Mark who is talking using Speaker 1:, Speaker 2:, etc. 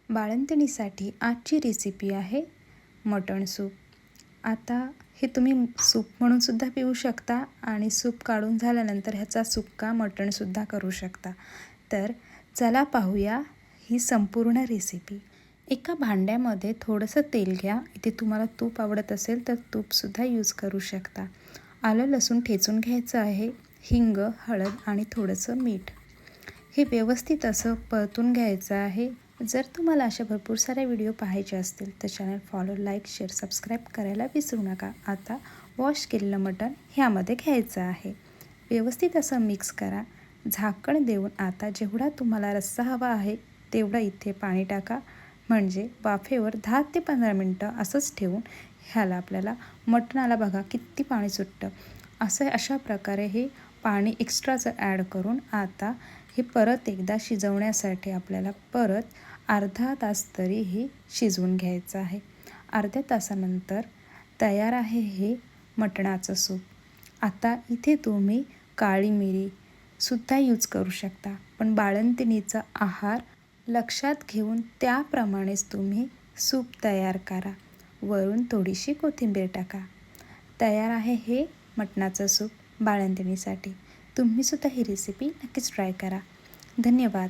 Speaker 1: बाळंतिणीसाठी आजची रेसिपी आहे मटण सूप। आता हे तुम्ही सूप म्हणून सुद्धा पिऊ शकता आणि सूप काढून झाल्यानंतर ह्याचा सुक्का मटणसुद्धा करू शकता। तर चला पाहूया ही संपूर्ण रेसिपी। एका भांड्यामध्ये थोडंसं तेल घ्या। इथे तुम्हाला तूप आवडत असेल तर तूपसुद्धा यूज करू शकता। आलं लसूण ठेचून घ्यायचं आहे, हिंग, हळद आणि थोडंसं मीठ हे व्यवस्थित असं परतून घ्यायचं आहे। जर तुम्हाला अशा भरपूर सारे व्हिडिओ पाहायचे असतील तर channel follow, like, share, subscribe करायला विसरू नका। आता वॉश केलेलं मटण ह्यामध्ये घ्यायचं आहे, व्यवस्थित असं मिक्स करा। झाकण देऊन आता जेवढा तुम्हाला रस्सा हवा आहे तेवढं इथे पाणी टाका, म्हणजे वाफेवर 10 ते 15 मिनटं असंच ठेवून ह्याला आपल्याला मटणाला बघा किती पाणी सुटतं। अशा प्रकारे हे पाणी एक्स्ट्राचं ॲड करून आता हे परत एकदा शिजवण्यासाठी आपल्याला परत अर्धा तास तरी हे शिजवून घ्यायचं आहे। अर्ध्या तासानंतर तयार आहे हे मटणाचं सूप। आता इथे तुम्ही काळी मिरीसुद्धा यूज करू शकता, पण बाळंतिणीचा आहार लक्षात घेऊन त्याप्रमाणेच तुम्ही सूप तयार करा। वरून थोडीशी कोथिंबीर टाका। तयार आहे हे मटणाचं सूप बाळंतिणीसाठी। तुम्हीसुद्धा ही रेसिपी नक्कीच ट्राय करा। धन्यवाद।